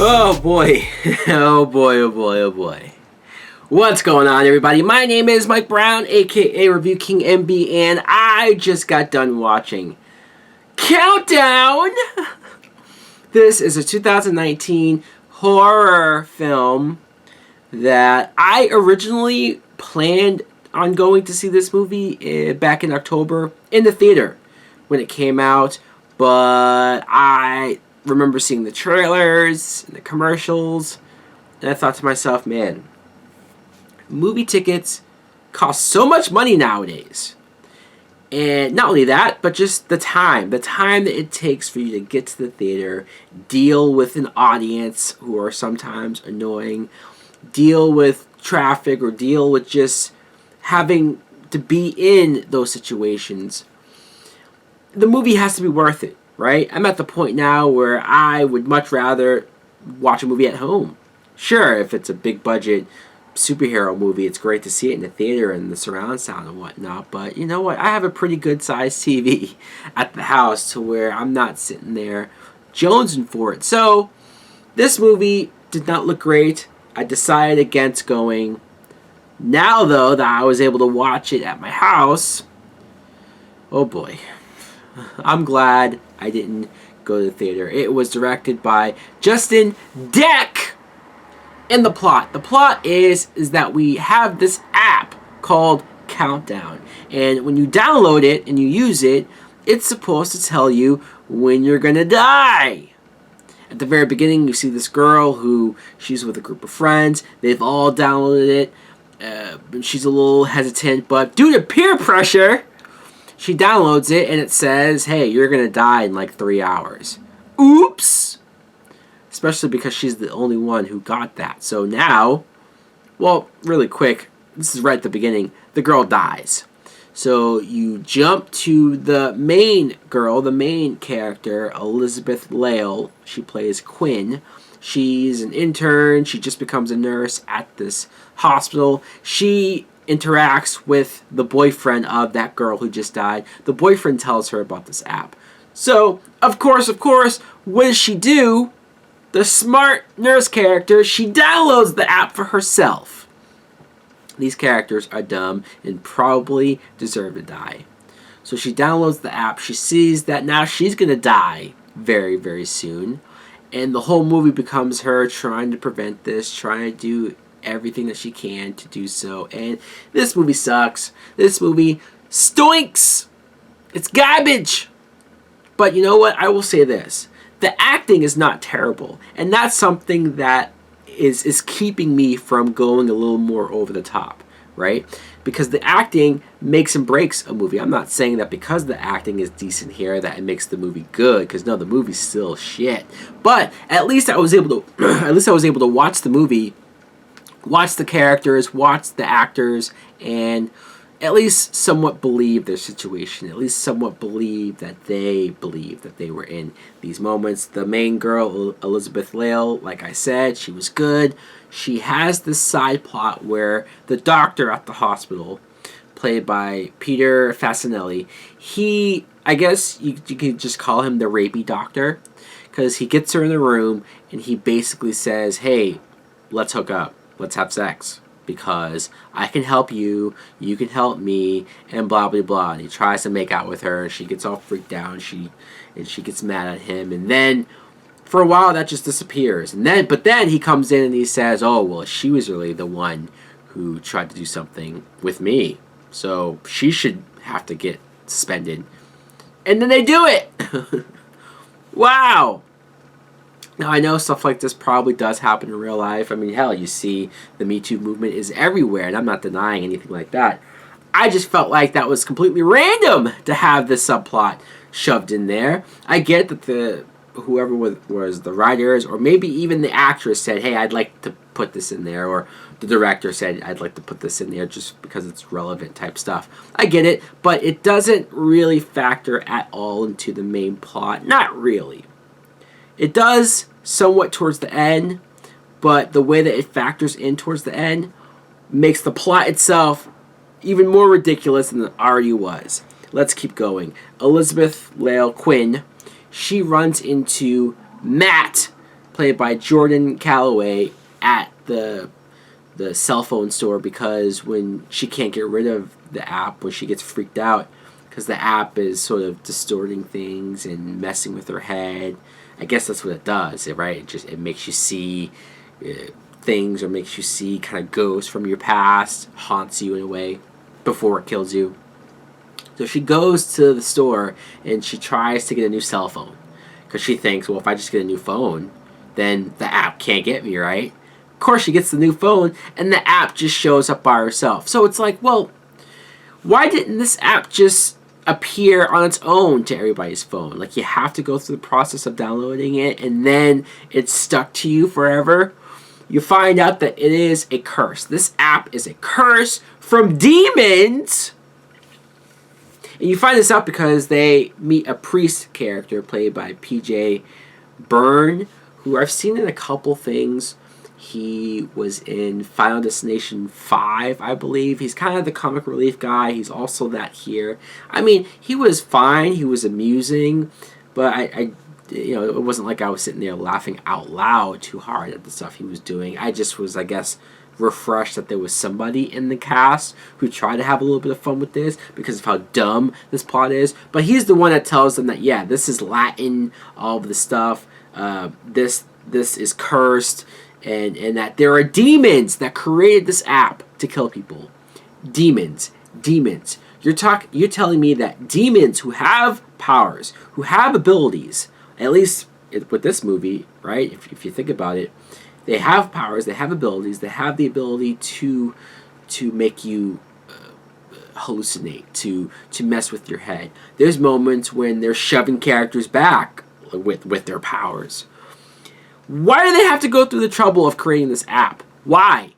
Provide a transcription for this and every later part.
Oh boy, oh boy, oh boy, oh boy. What's going on, everybody? My name is Mike Brown, aka Review King MB, and I just got done watching Countdown! This is a 2019 horror film that I originally planned on going to see this movie back in October in the theater when it came out, but I remember seeing the trailers and the commercials, and I thought to myself, man, movie tickets cost so much money nowadays. And not only that, but just the time that it takes for you to get to the theater, deal with an audience who are sometimes annoying, deal with traffic, or deal with just having to be in those situations. The movie has to be worth it, right? I'm at the point now where I would much rather watch a movie at home. Sure, if it's a big budget superhero movie, it's great to see it in the theater and the surround sound and whatnot, but you know what? I have a pretty good sized TV at the house to where I'm not sitting there jonesing for it. So this movie did not look great. I decided against going. Now though that I was able to watch it at my house, oh boy, I'm glad I didn't go to the theater. It was directed by Justin Deck. And the plot is that we have this app called Countdown, and when you download it and you use it, it's supposed to tell you when you're gonna die. At the very beginning, you see this girl who she's with a group of friends. They've all downloaded it. She's a little hesitant, but due to peer pressure, she downloads it and it says, hey, you're gonna die in like 3 hours. Oops! Especially because she's the only one who got that. So now, well, really quick, this is right at the beginning, the girl dies. So you jump to the main girl, the main character, Elizabeth Lale. She plays Quinn. She's an intern. She just becomes a nurse at this hospital. She interacts with the boyfriend of that girl who just died. The boyfriend tells her about this app. So, of course, what does she do? The smart nurse character, she downloads the app for herself. These characters are dumb and probably deserve to die. So she downloads the app. She sees that now she's going to die very, very soon. And the whole movie becomes her trying to prevent this, trying to do everything that she can to do so. And this movie sucks. This movie stinks. It's garbage. But you know what? I will say this. The acting is not terrible, and that's something that is keeping me from going a little more over the top, right? Because the acting makes and breaks a movie. I'm not saying that because the acting is decent here that it makes the movie good, because no, the movie's still shit. But at least I was able to watch the movie, watch the characters, watch the actors, and at least somewhat believe their situation, at least somewhat believe that they were in these moments. The main girl, Elizabeth Lale, like I said, she was good. She has this side plot where the doctor at the hospital, played by Peter Facinelli, I guess you could just call him the rapey doctor, because he gets her in the room and he basically says, hey, let's hook up, let's have sex, because I can help you, you can help me, and blah, blah, blah. And he tries to make out with her, and she gets all freaked out, and she gets mad at him. And then, for a while, that just disappears. But then he comes in and he says, oh, well, she was really the one who tried to do something with me, so she should have to get suspended. And then they do it! Wow! Now, I know stuff like this probably does happen in real life. I mean, hell, you see the Me Too movement is everywhere, and I'm not denying anything like that. I just felt like that was completely random to have this subplot shoved in there. I get that whoever was the writers, or maybe even the actress said, hey, I'd like to put this in there, or the director said, I'd like to put this in there just because it's relevant type stuff. I get it, but it doesn't really factor at all into the main plot. Not really. It does somewhat towards the end, but the way that it factors in towards the end makes the plot itself even more ridiculous than it already was. Let's keep going. Elizabeth Lale Quinn, she runs into Matt, played by Jordan Calloway, at the cell phone store because when she can't get rid of the app, when she gets freaked out because the app is sort of distorting things and messing with her head. I guess that's what it does, right? It makes you see things, or makes you see kind of ghosts from your past, haunts you in a way before it kills you. So she goes to the store and she tries to get a new cell phone because she thinks, well, if I just get a new phone, then the app can't get me, right? Of course, she gets the new phone and the app just shows up by herself. So it's like, well, why didn't this app just appear on its own to everybody's phone? Like, you have to go through the process of downloading it and then it's stuck to you forever. You find out that it is a curse. This app is a curse from demons. And you find this out because they meet a priest character played by PJ Byrne, who I've seen in a couple things. He was in Final Destination 5, I believe. He's kind of the comic relief guy. He's also that here. I mean, he was fine. He was amusing. But I it wasn't like I was sitting there laughing out loud too hard at the stuff he was doing. I just was, I guess, refreshed that there was somebody in the cast who tried to have a little bit of fun with this because of how dumb this plot is. But he's the one that tells them that, yeah, this is Latin, all of the stuff. This is cursed. And that there are demons that created this app to kill people. Demons. You're telling me that demons who have powers, who have abilities, at least with this movie, right? If you think about it, they have powers, they have abilities, they have the ability to make you hallucinate, to mess with your head. There's moments when they're shoving characters back with their powers. Why do they have to go through the trouble of creating this app? Why?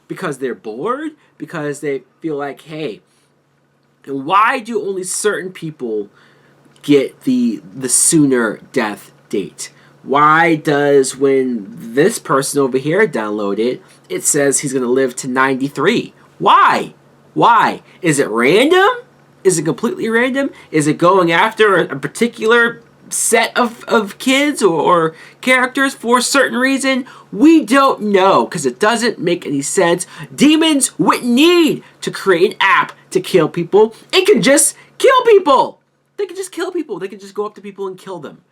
Because they're bored? Because they feel like, hey, and why do only certain people get the sooner death date? Why does, when this person over here download it says he's going to live to 93? Why? Is it random? Is it completely random? Is it going after a particular set of kids or characters for a certain reason? We don't know, because it doesn't make any sense. Demons wouldn't need to create an app to kill people. It can just kill people. They can just kill people. They can just go up to people and kill them.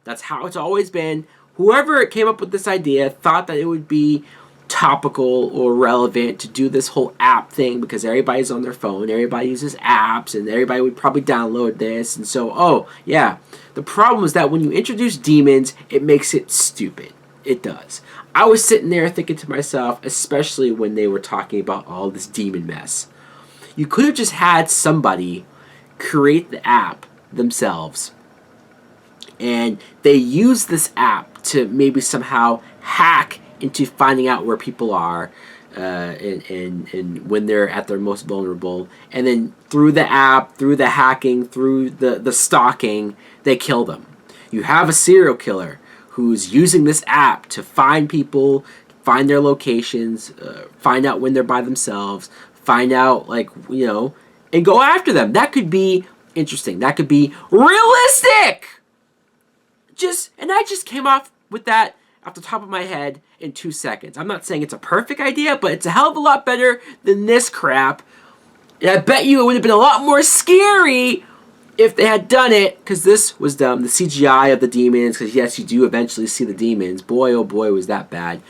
That's how it's always been. Whoever came up with this idea thought that it would be topical or relevant to do this whole app thing because everybody's on their phone, everybody uses apps, and everybody would probably download this. And so, oh, yeah. The problem is that when you introduce demons, it makes it stupid. It does. I was sitting there thinking to myself, especially when they were talking about all this demon mess, you could have just had somebody create the app themselves, and they use this app to maybe somehow hack into finding out where people are and when they're at their most vulnerable, and then through the app, through the hacking, through the stalking, they kill them. You have a serial killer who's using this app to find people, find their locations, find out when they're by themselves, find out, and go after them. That could be interesting. That could be realistic. I just came off with that off the top of my head in 2 seconds. I'm not saying it's a perfect idea, but it's a hell of a lot better than this crap. And I bet you it would have been a lot more scary if they had done it, because this was dumb. The CGI of the demons, because yes, you do eventually see the demons. Boy, oh boy, was that bad.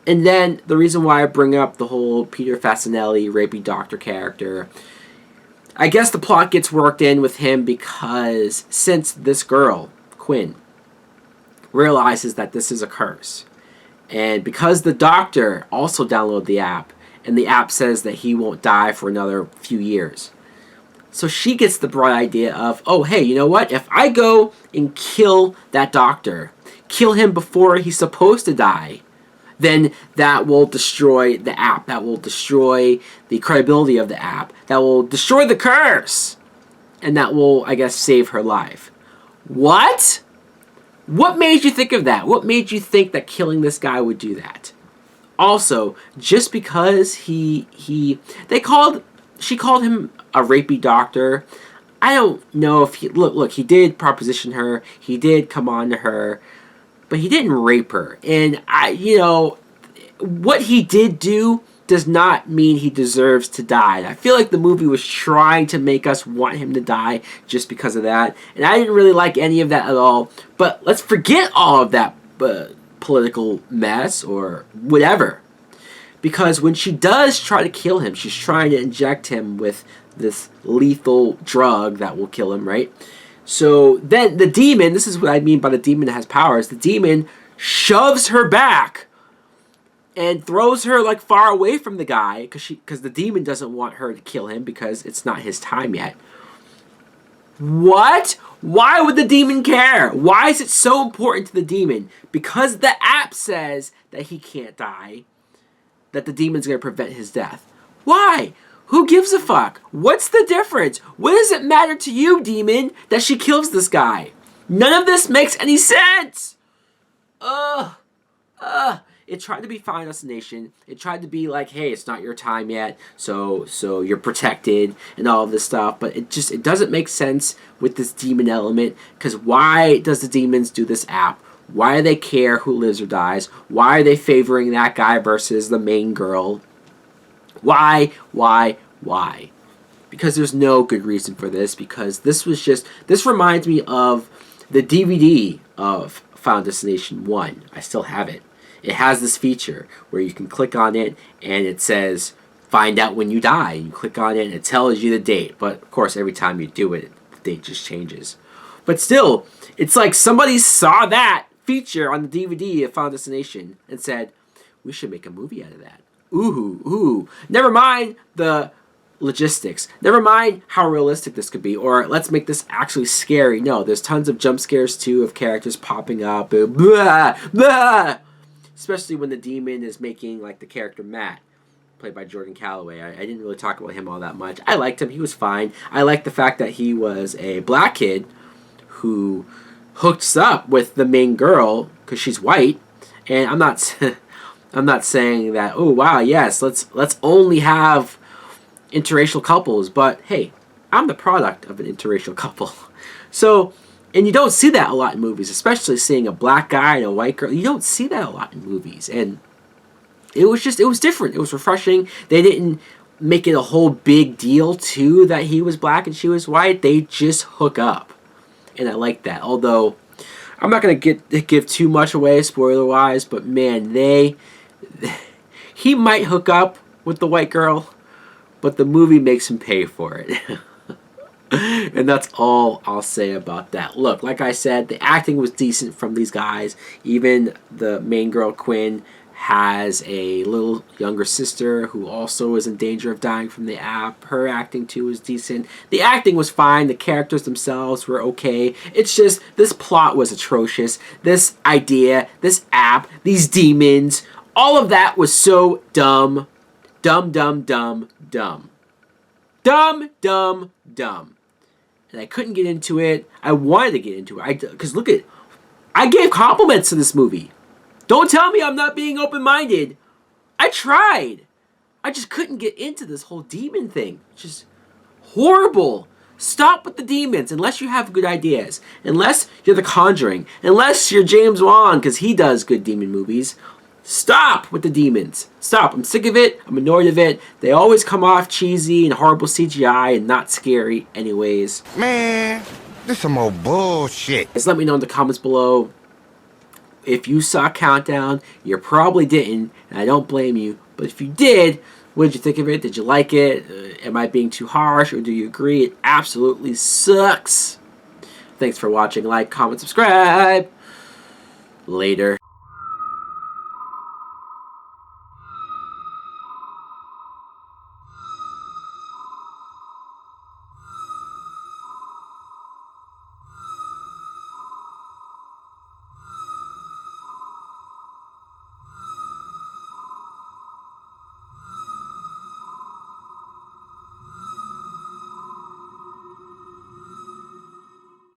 And then the reason why I bring up the whole Peter Facinelli, rapey doctor character, I guess the plot gets worked in with him because since this girl, Quinn, realizes that this is a curse, and because the doctor also downloaded the app, and the app says that he won't die for another few years, so she gets the bright idea of, oh, hey, you know what? If I go and kill that doctor, kill him before he's supposed to die, then that will destroy the app. That will destroy the credibility of the app. That will destroy the curse. And that will, I guess, save her life. What? What made you think of that? What made you think that killing this guy would do that? Also, just because she called him a rapey doctor, I don't know if he, look, he did proposition her, he did come on to her, but he didn't rape her. And what he did do does not mean he deserves to die. I feel like the movie was trying to make us want him to die just because of that. And I didn't really like any of that at all. But let's forget all of that political mess or whatever. Because when she does try to kill him, she's trying to inject him with this lethal drug that will kill him, right? So then the demon, this is what I mean by the demon that has powers, the demon shoves her back and throws her like far away from the guy because the demon doesn't want her to kill him because it's not his time yet. What? Why would the demon care? Why is it so important to the demon? Because the app says that he can't die, that the demon's going to prevent his death. Why? Who gives a fuck? What's the difference? What does it matter to you, demon, that she kills this guy? None of this makes any sense. It tried to be Final Destination. It tried to be like, hey, it's not your time yet, so you're protected and all of this stuff. But it doesn't make sense with this demon element. Because why does the demons do this app? Why do they care who lives or dies? Why are they favoring that guy versus the main girl? Why? Because there's no good reason for this. Because this reminds me of the DVD of Final Destination 1. I still have it. It has this feature where you can click on it and it says, find out when you die. You click on it and it tells you the date. But, of course, every time you do it, the date just changes. But still, it's like somebody saw that feature on the DVD of Final Destination and said, we should make a movie out of that. Ooh. Never mind the logistics. Never mind how realistic this could be. Or let's make this actually scary. No, there's tons of jump scares, too, of characters popping up. Blah, blah. Especially when the demon is making, like, the character Matt, played by Jordan Calloway. I didn't really talk about him all that much. I liked him. He was fine. I liked the fact that he was a black kid who hooks up with the main girl because she's white. And I'm not saying that, oh, wow, yes, let's only have interracial couples. But, hey, I'm the product of an interracial couple. So... And you don't see that a lot in movies, especially seeing a black guy and a white girl. You don't see that a lot in movies. And it was different. It was refreshing. They didn't make it a whole big deal, too, that he was black and she was white. They just hook up. And I like that. Although, I'm not going to give too much away, spoiler-wise, but, man, he might hook up with the white girl, but the movie makes him pay for it. And that's all I'll say about that. Look, like I said, the acting was decent from these guys. Even the main girl, Quinn, has a little younger sister who also is in danger of dying from the app. Her acting, too, was decent. The acting was fine. The characters themselves were okay. It's just, this plot was atrocious. This idea, this app, these demons, all of that was so dumb. Dumb. And I couldn't get into it. I wanted to get into it. Because look at... I gave compliments to this movie. Don't tell me I'm not being open-minded. I tried. I just couldn't get into this whole demon thing. Just horrible. Stop with the demons unless you have good ideas. Unless you're The Conjuring. Unless you're James Wan, because he does good demon movies. Stop with the demons. Stop. I'm sick of it. I'm annoyed of it. They always come off cheesy and horrible CGI and not scary anyways. Man, this some more bullshit. Just let me know in the comments below if you saw Countdown. You probably didn't, and I don't blame you. But if you did, what did you think of it? Did you like it? Am I being too harsh, or do you agree it absolutely sucks? Thanks for watching. Like, comment, subscribe. Later.